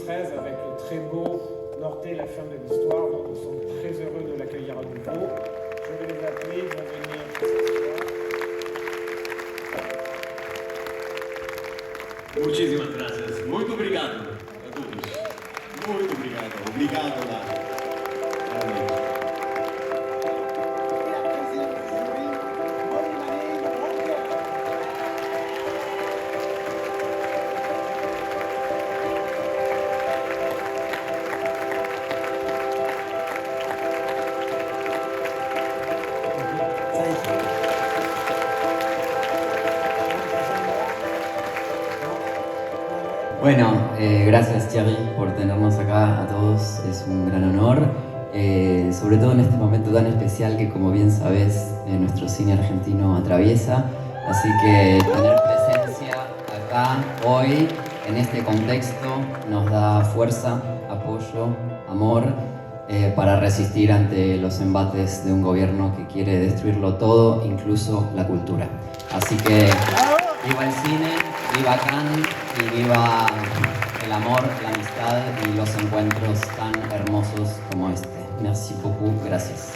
2013 avec le très beau Norte, la fin de l'histoire. Donc nous sommes très heureux de l'accueillir à nouveau. Je vais les appeler, ils vont venir s'asseoir. Muchísimas gracias. Muito obrigado a todos. Muito obrigado. Obrigado lá. Bueno, gracias Thierry por tenernos acá a todos, es un gran honor, sobre todo en este momento tan especial que, como bien sabes, nuestro cine argentino atraviesa, así que tener presencia acá hoy en este contexto nos da fuerza, apoyo, amor para resistir ante los embates de un gobierno que quiere destruirlo todo, incluso la cultura. Así que viva el cine, viva Cannes y viva el amor, la amistad y los encuentros tan hermosos como este. Merci beaucoup, gracias.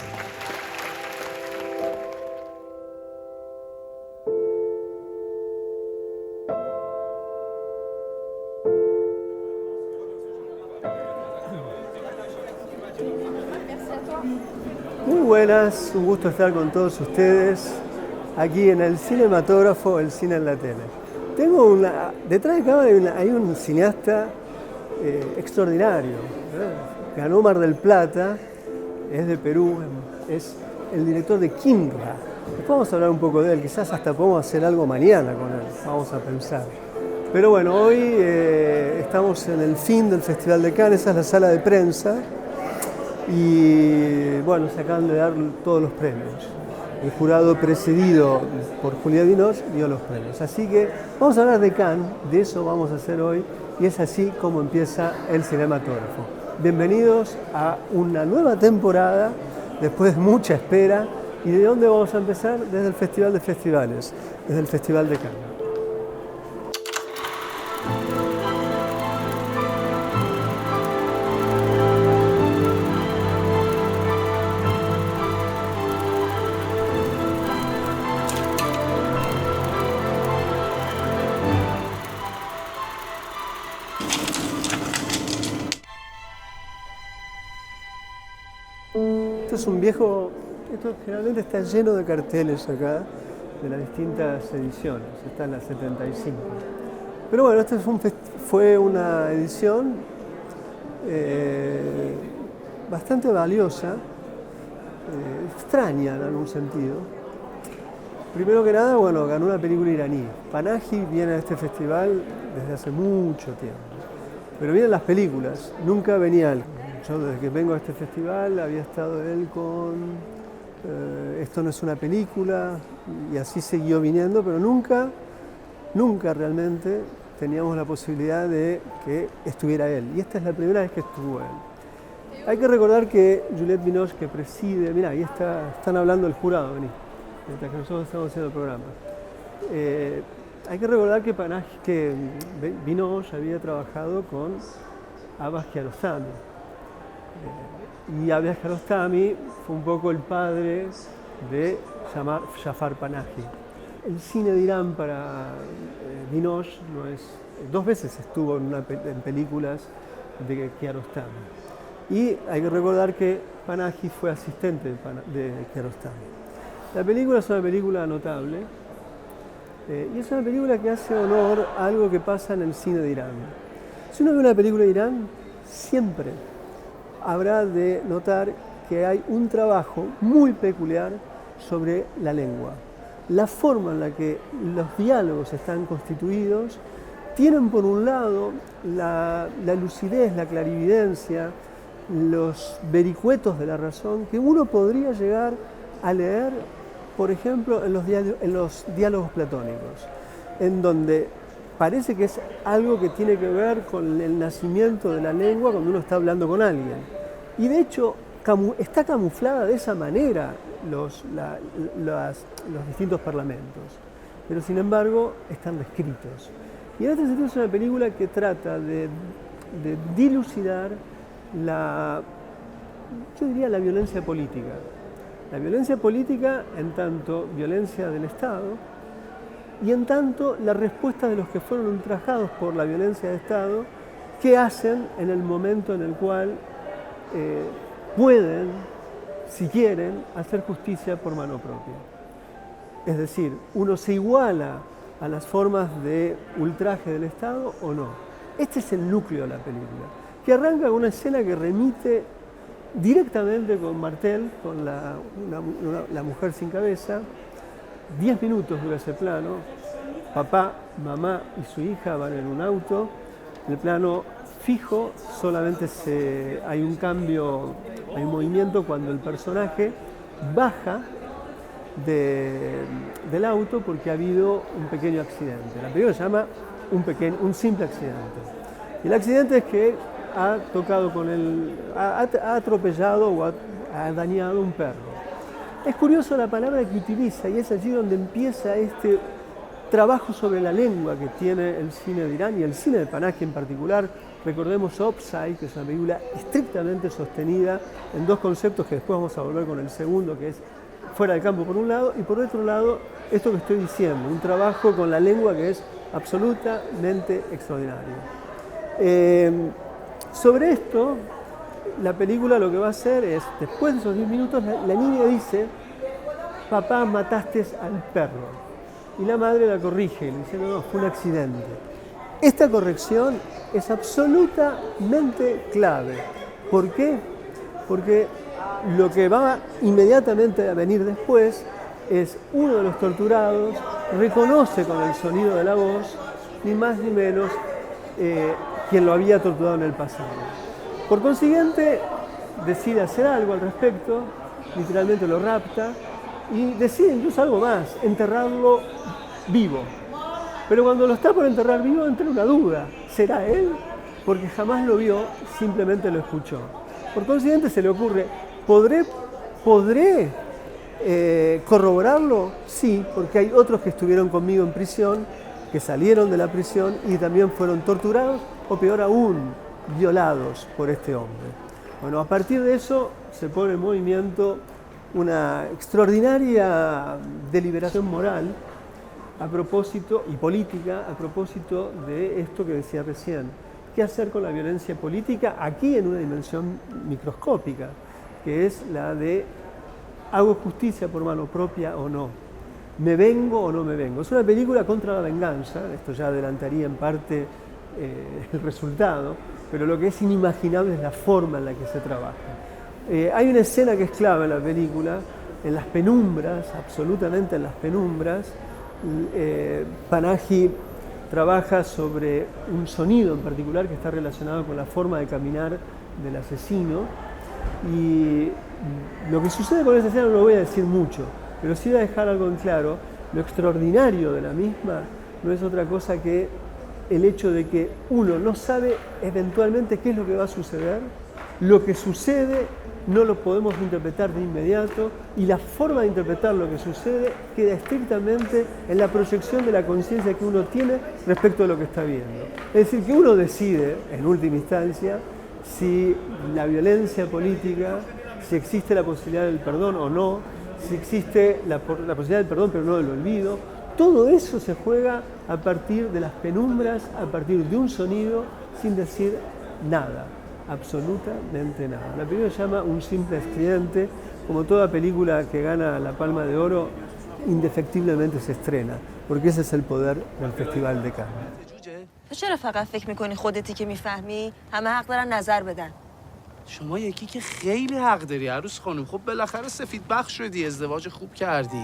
Muy buenas, un gusto estar con todos ustedes aquí en el Cinematógrafo, el cine en la tele. Detrás de cámara hay un cineasta extraordinario, ¿no? Ganó Mar del Plata, es de Perú, es el director de Kinra. Después vamos a hablar un poco de él, quizás hasta podemos hacer algo mañana con él, vamos a pensar. Pero bueno, hoy estamos en el fin del Festival de Cannes, esa es la sala de prensa, y bueno, se acaban de dar todos los premios. El jurado presidido por Juliette Binoche dio los premios. Así que vamos a hablar de Cannes, de eso vamos a hacer hoy, y es así como empieza el Cinematógrafo. Bienvenidos a una nueva temporada, después de mucha espera. ¿Y de dónde vamos a empezar? Desde el Festival de Festivales, desde el Festival de Cannes. Esto es un viejo, esto generalmente está lleno de carteles acá, de las distintas ediciones, está en la 75. Pero bueno, esta fue una edición bastante valiosa, extraña en algún sentido. Primero que nada, bueno, ganó una película iraní. Panahi viene a este festival desde hace mucho tiempo, pero vienen las películas, nunca venía él. Yo desde que vengo a este festival había estado él con Esto no es una película, y así siguió viniendo, pero nunca realmente teníamos la posibilidad de que estuviera él. Y esta es la primera vez que estuvo él. Hay que recordar que Juliette Binoche, que preside, mira, ahí están hablando el jurado, vení, mientras que nosotros estamos haciendo el programa. Hay que recordar que Binoche había trabajado con Abbas Kiarostami. Y Abbas Kiarostami fue un poco el padre de Jafar Panahi. El cine de Irán para Binoche no es... Dos veces estuvo en películas de Kiarostami. Y hay que recordar que Panahi fue asistente de Kiarostami. La película es una película notable y es una película que hace honor a algo que pasa en el cine de Irán. Si uno ve una película de Irán, siempre habrá de notar que hay un trabajo muy peculiar sobre la lengua. La forma en la que los diálogos están constituidos tienen por un lado la lucidez, la clarividencia, los vericuetos de la razón que uno podría llegar a leer, por ejemplo, en los diálogos platónicos, en donde parece que es algo que tiene que ver con el nacimiento de la lengua cuando uno está hablando con alguien. Y de hecho está camuflada de esa manera los distintos parlamentos, pero sin embargo están descritos. Y en este sentido es una película que trata de de dilucidar yo diría la violencia política. La violencia política en tanto violencia del Estado y en tanto la respuesta de los que fueron ultrajados por la violencia del Estado, qué hacen en el momento en el cual pueden, si quieren, hacer justicia por mano propia. Es decir, uno se iguala a las formas de ultraje del Estado o no. Este es el núcleo de la película, que arranca con una escena que remite directamente con Martel, con la mujer sin cabeza. 10 minutos dura ese plano. Papá, mamá y su hija van en un auto. El plano fijo, solamente hay un cambio, hay un movimiento cuando el personaje baja del auto porque ha habido un pequeño accidente. La película se llama un simple accidente. Y el accidente es que ha tocado ha atropellado o ha dañado un perro. Es curioso la palabra que utiliza y es allí donde empieza este trabajo sobre la lengua que tiene el cine de Irán y el cine de Panahi en particular. Recordemos Opsai, que es una película estrictamente sostenida en dos conceptos que después vamos a volver con el segundo, que es fuera del campo por un lado y por otro lado esto que estoy diciendo, un trabajo con la lengua que es absolutamente extraordinario. Sobre esto, la película lo que va a hacer es, después de esos 10 minutos, la niña dice: papá, mataste al perro. Y la madre la corrige, y le dice: no, fue un accidente. Esta corrección es absolutamente clave. ¿Por qué? Porque lo que va inmediatamente a venir después es uno de los torturados reconoce con el sonido de la voz, ni más ni menos, quien lo había torturado en el pasado. Por consiguiente, decide hacer algo al respecto, literalmente lo rapta, y decide incluso algo más, enterrarlo vivo. Pero cuando lo está por enterrar vivo entra una duda, ¿será él? Porque jamás lo vio, simplemente lo escuchó. Por consiguiente se le ocurre, ¿podré corroborarlo? Sí, porque hay otros que estuvieron conmigo en prisión, que salieron de la prisión y también fueron torturados, o peor aún, violados por este hombre. Bueno, a partir de eso se pone en movimiento una extraordinaria deliberación moral a propósito, y política, a propósito de esto que decía recién. ¿Qué hacer con la violencia política? Aquí en una dimensión microscópica, que es la de ¿hago justicia por mano propia o no? ¿Me vengo o no me vengo? Es una película contra la venganza, esto ya adelantaría en parte el resultado, pero lo que es inimaginable es la forma en la que se trabaja. Hay una escena que es clave en la película, en las penumbras, absolutamente en las penumbras. Panahi trabaja sobre un sonido en particular que está relacionado con la forma de caminar del asesino, y lo que sucede con esa escena no lo voy a decir mucho, pero sí voy a dejar algo en claro. Lo extraordinario de la misma no es otra cosa que el hecho de que uno no sabe eventualmente qué es lo que va a suceder, lo que sucede no lo podemos interpretar de inmediato y la forma de interpretar lo que sucede queda estrictamente en la proyección de la conciencia que uno tiene respecto a lo que está viendo. Es decir, que uno decide, en última instancia, si la violencia política, si existe la posibilidad del perdón o no, si existe la posibilidad del perdón pero no del olvido. Todo eso se juega a partir de las penumbras, a partir de un sonido, sin decir nada, absolutamente nada. La película se llama Un simple accidente. Como toda película que gana la Palma de Oro, indefectiblemente se estrena, porque ese es el poder del Festival de Cannes. تو چرا فقط فکر میکنی خودتی که میفهمی؟ همه حق دارن نظر بدن. شما یکی که خیلی حق داری عروس خانم. خب بالاخره سفید بخت شدی، ازدواج خوب کردی.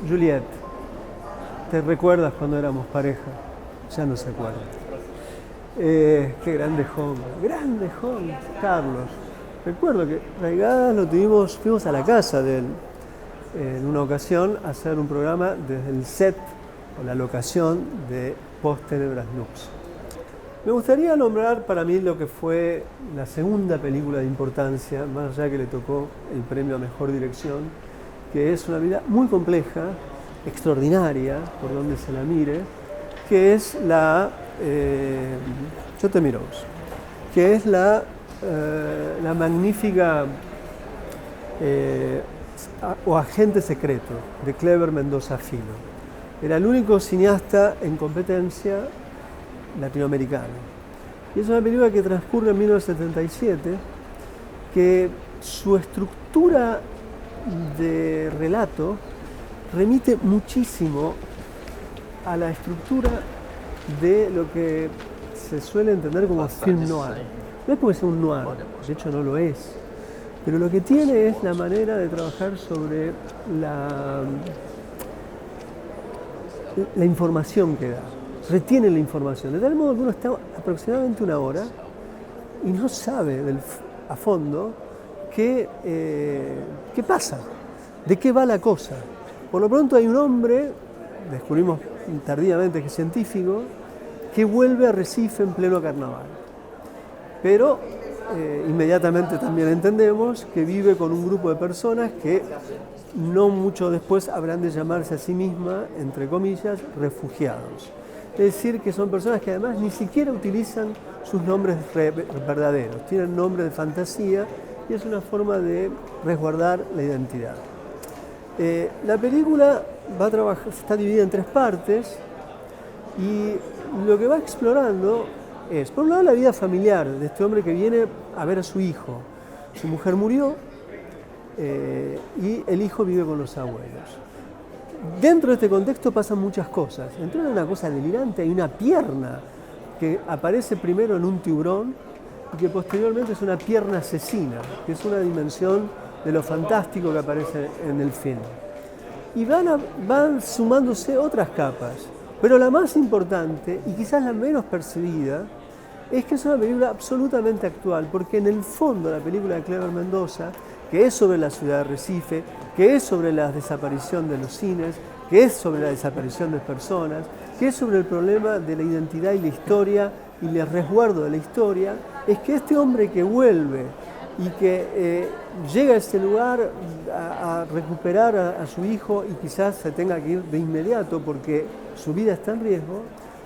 Juliette, ¿te recuerdas cuando éramos pareja? Ya no se acuerda. Qué grande joven, Carlos. Recuerdo que Raigadas fuimos a la casa de él en una ocasión a hacer un programa desde el set o la locación de Post Tenebras Lux. Me gustaría nombrar para mí lo que fue la segunda película de importancia, más allá que le tocó el premio a Mejor Dirección, que es una vida muy compleja, extraordinaria, por donde se la mire, que es la... yo te miro vos. Que es la magnífica o Agente Secreto de Clever Mendoza Filho. Era el único cineasta en competencia latinoamericano. Y es una película que transcurre en 1977, que su estructura de relato remite muchísimo a la estructura de lo que se suele entender como film noir. No es porque sea un noir, de hecho no lo es, pero lo que tiene es la manera de trabajar sobre la información que da. Retiene la información, de tal modo que uno está aproximadamente una hora y no sabe a fondo qué pasa, de qué va la cosa. Por lo pronto hay un hombre, descubrimos tardíamente que es científico, que vuelve a Recife en pleno carnaval. Pero inmediatamente también entendemos que vive con un grupo de personas que no mucho después habrán de llamarse a sí mismas, entre comillas, refugiados. Es decir, que son personas que además ni siquiera utilizan sus nombres verdaderos, tienen nombres de fantasía y es una forma de resguardar la identidad. La película está dividida en 3 partes y lo que va explorando es, por un lado, la vida familiar de este hombre que viene a ver a su hijo. Su mujer murió y el hijo vive con los abuelos. Dentro de este contexto pasan muchas cosas. Dentro de una cosa delirante hay una pierna que aparece primero en un tiburón y que posteriormente es una pierna asesina, que es una dimensión de lo fantástico que aparece en el film. Y van sumándose otras capas, pero la más importante y quizás la menos percibida es que es una película absolutamente actual, porque en el fondo la película de Clever Mendoza, que es sobre la ciudad de Recife, que es sobre la desaparición de los cines, que es sobre la desaparición de personas, que es sobre el problema de la identidad y la historia y el resguardo de la historia, es que este hombre que vuelve y que llega a este lugar a recuperar a su hijo y quizás se tenga que ir de inmediato porque su vida está en riesgo,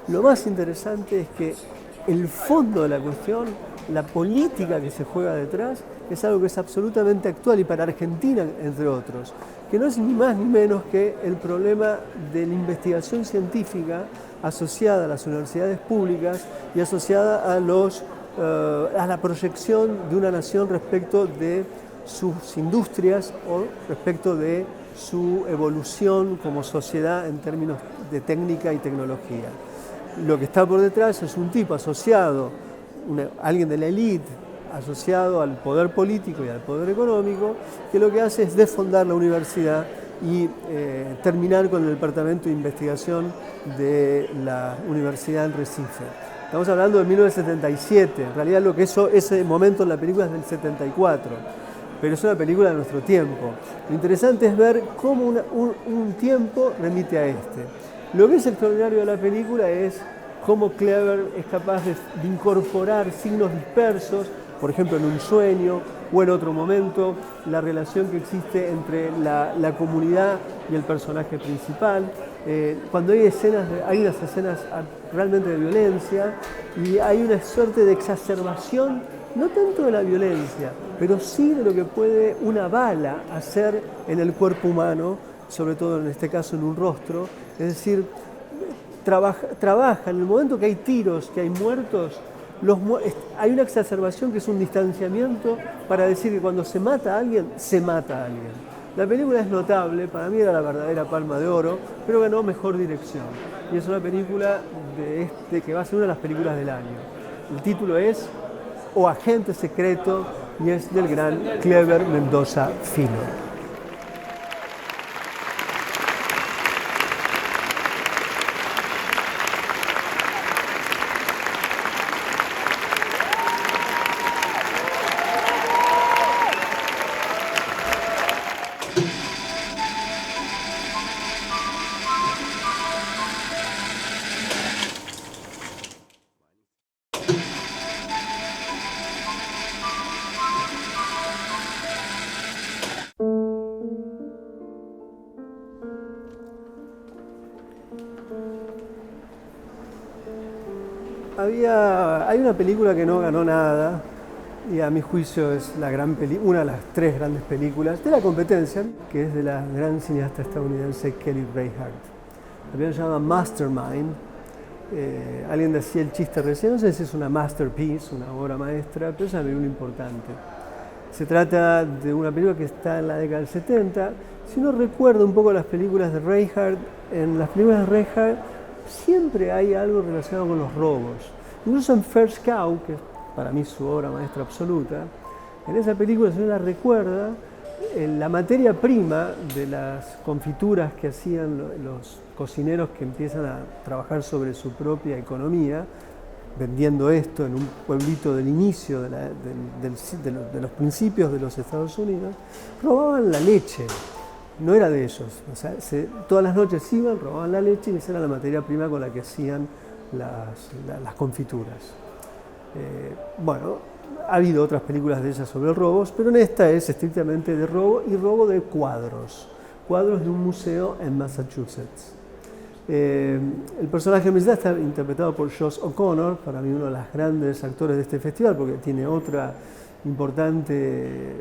lo más interesante es que el fondo de la cuestión, la política que se juega detrás, es algo que es absolutamente actual y para Argentina, entre otros, que no es ni más ni menos que el problema de la investigación científica asociada a las universidades públicas y asociada a la proyección de una nación respecto de sus industrias o respecto de su evolución como sociedad en términos de técnica y tecnología. Lo que está por detrás es un tipo asociado, alguien de la élite, asociado al poder político y al poder económico, que lo que hace es desfondar la universidad y terminar con el departamento de investigación de la Universidad en Recife. Estamos hablando de 1977, en realidad lo que ese momento en la película es del 74, pero es una película de nuestro tiempo. Lo interesante es ver cómo un tiempo remite a este. Lo que es extraordinario de la película es cómo Clever es capaz de incorporar signos dispersos, por ejemplo en un sueño o en otro momento, la relación que existe entre la comunidad y el personaje principal. Cuando hay unas escenas realmente de violencia y hay una suerte de exacerbación, no tanto de la violencia, pero sí de lo que puede una bala hacer en el cuerpo humano, sobre todo en este caso en un rostro. Es decir, trabaja en el momento que hay tiros, que hay muertos, hay una exacerbación que es un distanciamiento para decir que cuando se mata a alguien, se mata a alguien. La película es notable, para mí era la verdadera Palma de Oro, pero ganó mejor dirección. Y es una película que va a ser una de las películas del año. El título es O Agente Secreto y es del gran Clever Mendoza Filho. Hay una película que no ganó nada, y a mi juicio es una de las 3 grandes películas de la competencia, que es de la gran cineasta estadounidense Kelly Reichardt. La película se llama Mastermind. Alguien decía el chiste recién, no sé si es una masterpiece, una obra maestra, pero es una película importante. Se trata de una película que está en la década del 70. Si uno recuerda un poco las películas de Reichardt, en las películas de Reichardt siempre hay algo relacionado con los robos. Incluso en First Cow, que es para mí su obra maestra absoluta, en esa película, si uno la recuerda, la materia prima de las confituras que hacían los cocineros que empiezan a trabajar sobre su propia economía, vendiendo esto en un pueblito del inicio de los principios de los Estados Unidos, robaban la leche. No era de ellos. O sea, todas las noches iban, robaban la leche y esa era la materia prima con la que hacían las confituras. Bueno, ha habido otras películas de ellas sobre robos, pero en esta es estrictamente de robo y robo de cuadros de un museo en Massachusetts. El personaje principal está interpretado por Josh O'Connor, para mí uno de los grandes actores de este festival, porque tiene otra importante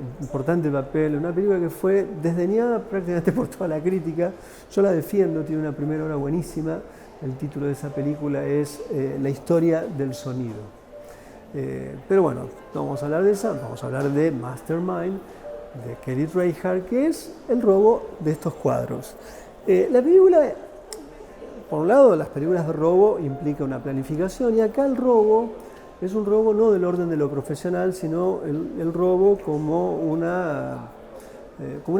papel, una película que fue desdeñada prácticamente por toda la crítica. Yo la defiendo, tiene una primera hora buenísima. El título de esa película es La historia del sonido. Pero bueno, no vamos a hablar de esa, vamos a hablar de Mastermind, de Kelly Reichardt, que es el robo de estos cuadros. La película, por un lado, las películas de robo implica una planificación, y acá el robo es un robo no del orden de lo profesional, sino el robo como una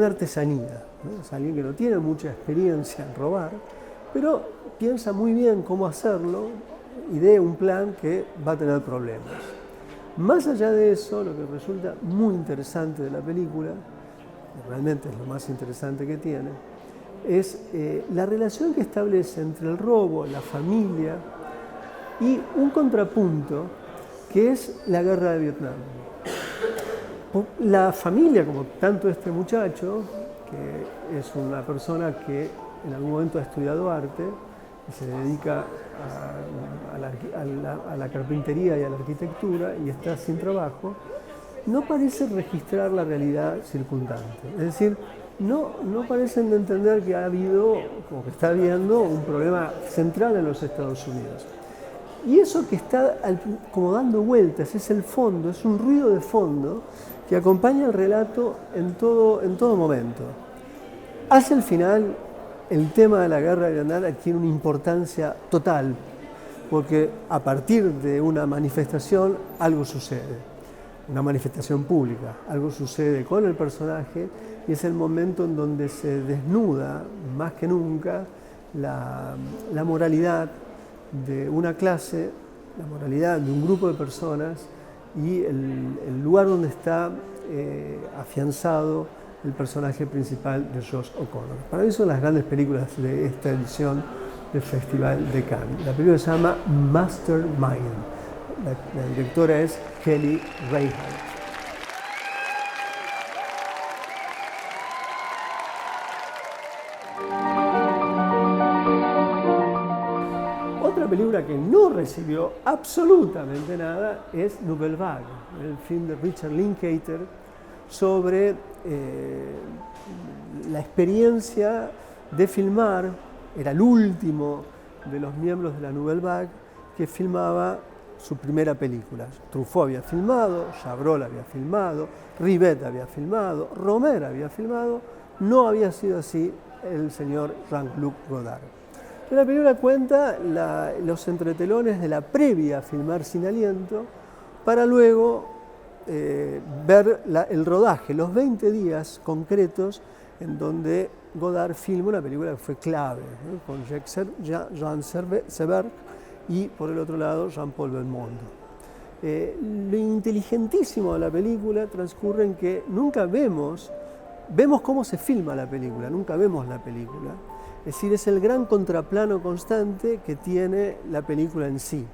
artesanía, ¿no? Es alguien que no tiene mucha experiencia en robar, pero piensa muy bien cómo hacerlo, idea un plan que va a tener problemas. Más allá de eso, lo que resulta muy interesante de la película, realmente es lo más interesante que tiene, es la relación que establece entre el robo, la familia y un contrapunto que es la guerra de Vietnam. La familia, como tanto este muchacho, que es una persona que en algún momento ha estudiado arte y se dedica a la carpintería y a la arquitectura y está sin trabajo, no parece registrar la realidad circundante. Es decir, no parecen de entender que ha habido, como que está habiendo, un problema central en los Estados Unidos. Y eso que está como dando vueltas es el fondo, es un ruido de fondo que acompaña el relato en todo momento. Hacia el final, el tema de la guerra de Vietnam tiene una importancia total, porque a partir de una manifestación algo sucede, una manifestación pública, algo sucede con el personaje, y es el momento en donde se desnuda más que nunca la moralidad de una clase, la moralidad de un grupo de personas y el lugar donde está afianzado el personaje principal de Josh O'Connor. Para mí son las grandes películas de esta edición del Festival de Cannes. La película se llama Mastermind. La directora es Kelly Reichardt. Otra película que no recibió absolutamente nada es Nouvelle Vague, el film de Richard Linklater sobre la experiencia de filmar. Era el último de los miembros de la Nouvelle Vague que filmaba su primera película. Truffaut había filmado, Chabrol había filmado, Rivette había filmado, Romer había filmado, no había sido así el señor Jean-Luc Godard. La película cuenta los entretelones de la previa a filmar Sin Aliento, para luego ver el rodaje, los 20 días concretos en donde Godard filma una película que fue clave, ¿no? Con Jean Seberg y por el otro lado Jean-Paul Belmondo. Lo inteligentísimo de la película transcurre en que nunca vemos cómo se filma la película, nunca vemos la película. Es decir, es el gran contraplano constante que tiene la película en sí.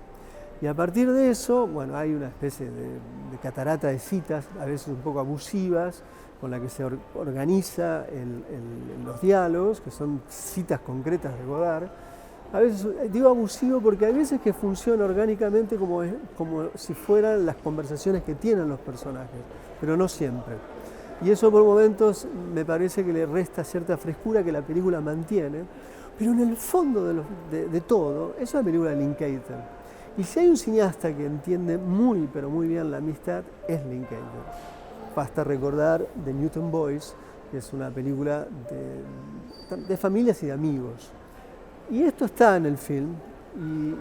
Y a partir de eso, bueno, hay una especie de catarata de citas, a veces un poco abusivas, con la que se organiza los diálogos, que son citas concretas de Godard, A veces, digo abusivo porque hay veces que funciona orgánicamente como si fueran las conversaciones que tienen los personajes, pero no siempre. Y eso por momentos me parece que le resta cierta frescura que la película mantiene, pero en el fondo de todo es una película de Linklater. Y si hay un cineasta que entiende muy, pero muy bien la amistad, es Linklater. Basta recordar The Newton Boys, que es una película de familias y de amigos. Y esto está en el film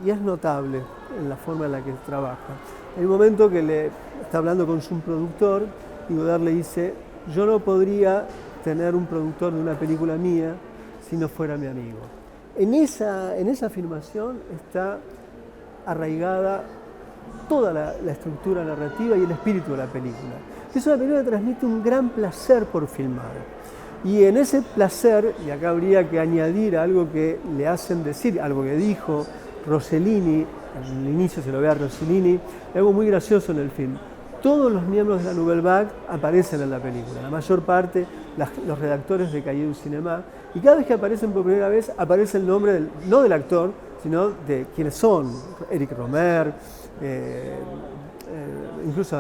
y es notable en la forma en la que trabaja. Hay un momento que le está hablando con su productor y Godard le dice: yo no podría tener un productor de una película mía si no fuera mi amigo. En esa afirmación está arraigada toda la estructura narrativa y el espíritu de la película. Es una película que transmite un gran placer por filmar. Y en ese placer, y acá habría que añadir algo que le hacen decir, algo que dijo Rossellini, en el inicio se lo ve a Rossellini, algo muy gracioso en el film. Todos los miembros de la Nouvelle Vague aparecen en la película, la mayor parte, los redactores de Cahiers du Cinéma, y cada vez que aparecen por primera vez, aparece el nombre, no del actor, sino de quienes son, Eric Romer, incluso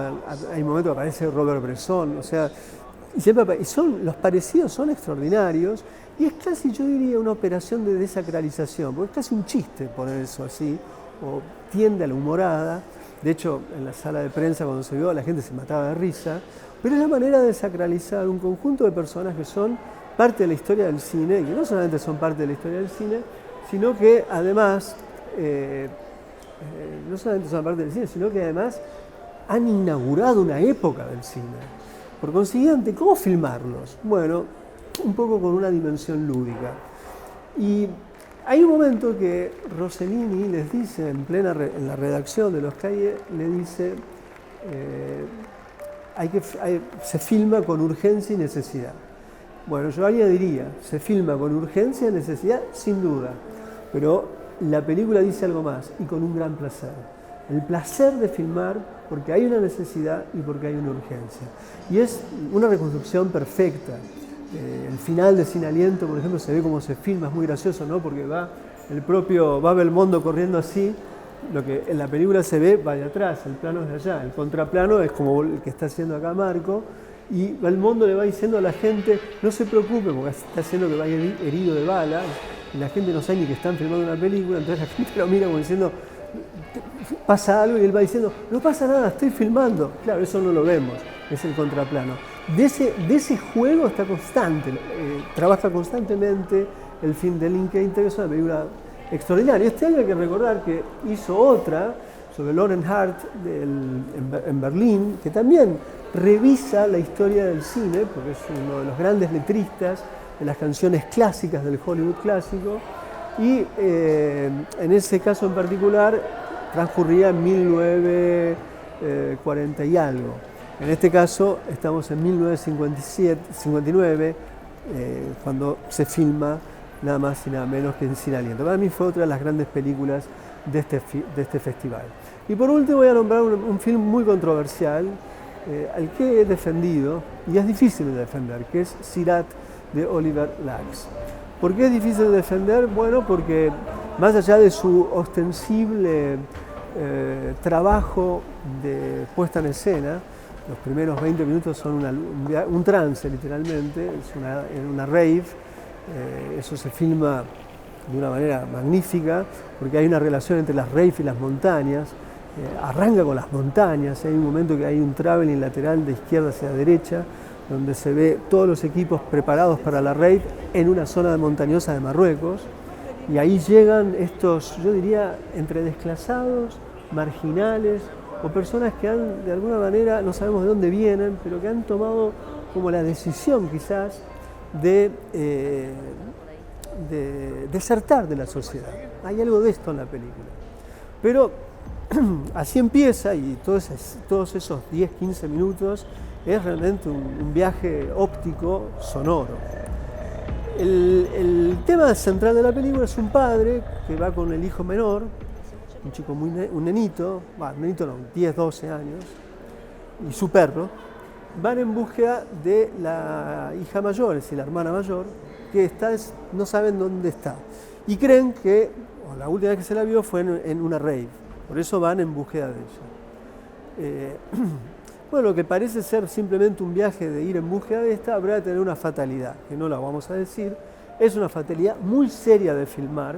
hay un momento que aparece Robert Bresson, o sea, los parecidos son extraordinarios, y es casi, yo diría, una operación de desacralización, porque es casi un chiste poner eso así, o tiende a la humorada. De hecho, en la sala de prensa cuando se vio la gente se mataba de risa, pero es la manera de desacralizar un conjunto de personas que son parte de la historia del cine, y que no solamente son parte de la historia del cine, sino que además, no solamente son parte del cine, sino que además han inaugurado una época del cine. Por consiguiente, ¿cómo filmarlos? Bueno, un poco con una dimensión lúdica. Y hay un momento que Rossellini les dice, en la redacción de los Cahiers, le dice, se filma con urgencia y necesidad. Bueno, yo añadiría, se filma con urgencia y necesidad, sin duda, pero la película dice algo más, y con un gran placer. El placer de filmar porque hay una necesidad y porque hay una urgencia. Y es una reconstrucción perfecta. El final de Sin Aliento, por ejemplo, se ve cómo se filma, es muy gracioso, ¿no? Porque va el propio Belmondo corriendo así, lo que en la película se ve va de atrás, el plano es de allá, el contraplano es como el que está haciendo acá Marco, y Belmondo le va diciendo a la gente: no se preocupe, porque está haciendo que vaya herido de bala, y la gente no sabe ni que están filmando una película, entonces la gente lo mira como diciendo: pasa algo, y él va diciendo: no pasa nada, estoy filmando. Claro, eso no lo vemos, es el contraplano. De ese juego está constante, trabaja constantemente el film de Linklater, que es una película extraordinaria. Este año hay que recordar que hizo otra sobre Loren Hart en Berlín, que también revisa la historia del cine, porque es uno de los grandes letristas de las canciones clásicas del Hollywood clásico, y en ese caso en particular transcurría en 1940 y algo. En este caso estamos en 1959, cuando se filma nada más y nada menos que en Sin Aliento. Para mí fue otra de las grandes películas de este festival. Y por último voy a nombrar un film muy controversial, al que he defendido, y es difícil de defender, que es Sirat, de Oliver Lacks. ¿Por qué es difícil de defender? Bueno, porque más allá de su ostensible trabajo de puesta en escena, los primeros 20 minutos son un trance, literalmente, es una rave. Eso se filma de una manera magnífica, porque hay una relación entre las rave y las montañas. Arranca con las montañas, hay un momento que hay un traveling lateral de izquierda hacia derecha, donde se ve todos los equipos preparados para la rave en una zona montañosa de Marruecos, y ahí llegan estos, yo diría, entre desclasados, marginales, o personas que han, de alguna manera, no sabemos de dónde vienen, pero que han tomado como la decisión quizás de desertar de la sociedad. Hay algo de esto en la película. Pero así empieza, y todos esos 10-15 minutos es realmente un viaje óptico sonoro. El tema central de la película es un padre que va con el hijo menor, un chico un nenito, no, 10, 12 años, y su perro, van en búsqueda de la hija mayor, es decir, la hermana mayor, que no saben dónde está. Y creen que, o la última vez que se la vio fue en una rave, por eso van en búsqueda de ella. Bueno, lo que parece ser simplemente un viaje de ir en búsqueda de esta, habrá de tener una fatalidad, que no la vamos a decir. Es una fatalidad muy seria de filmar,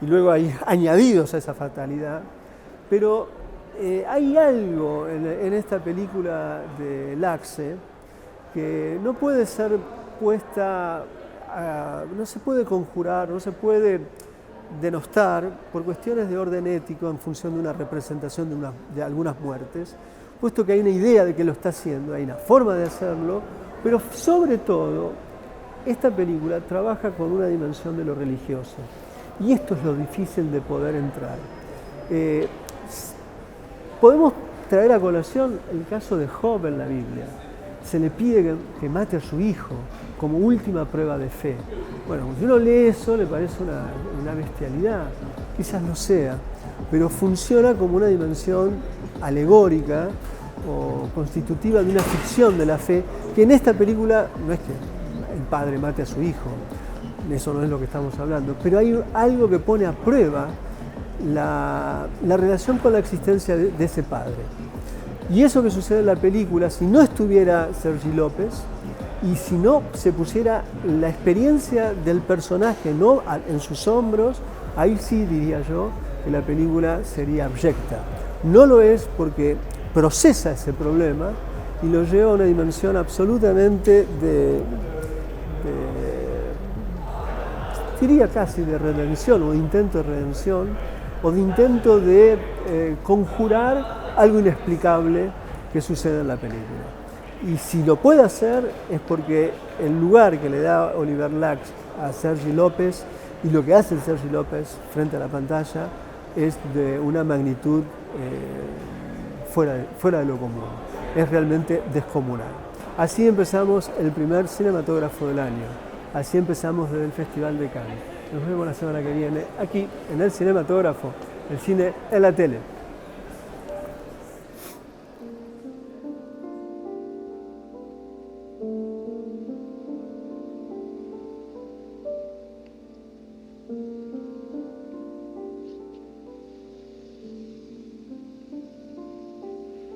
y luego hay añadidos a esa fatalidad, pero hay algo en esta película de Laxe que no puede ser puesta, no se puede conjurar, no se puede denostar por cuestiones de orden ético en función de una representación de algunas muertes, puesto que hay una idea de que lo está haciendo, hay una forma de hacerlo, pero sobre todo esta película trabaja con una dimensión de lo religioso, y esto es lo difícil de poder entrar. Podemos traer a colación el caso de Job en la Biblia. Se le pide que mate a su hijo como última prueba de fe. Bueno, si uno lee eso le parece una bestialidad, quizás lo sea, pero funciona como una dimensión alegórica o constitutiva de una ficción de la fe, que en esta película no es que el padre mate a su hijo, eso no es lo que estamos hablando, pero hay algo que pone a prueba la relación con la existencia de ese padre. Y eso que sucede en la película, si no estuviera Sergi López y si no se pusiera la experiencia del personaje no en sus hombros, ahí sí diría yo que la película sería abyecta. No lo es porque procesa ese problema y lo lleva a una dimensión absolutamente diría casi de redención o de intento de redención o de intento de conjurar algo inexplicable que sucede en la película. Y si lo puede hacer es porque el lugar que le da Oliver Laxe a Sergi López y lo que hace Sergi López frente a la pantalla es de una magnitud fuera de lo común. Es realmente descomunal. Así empezamos el primer cinematógrafo del año. Así empezamos desde el Festival de Cannes. Nos vemos la semana que viene aquí en el Cinematógrafo, el cine en la tele.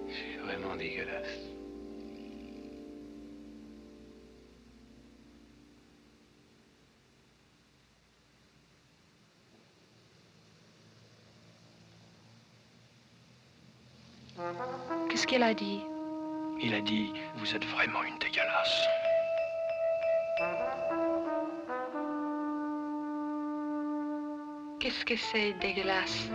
C'est vraiment dégueulasse. Qu'est-ce qu'elle a dit? Il a dit, vous êtes vraiment une dégueulasse. Qu'est-ce que c'est dégueulasse?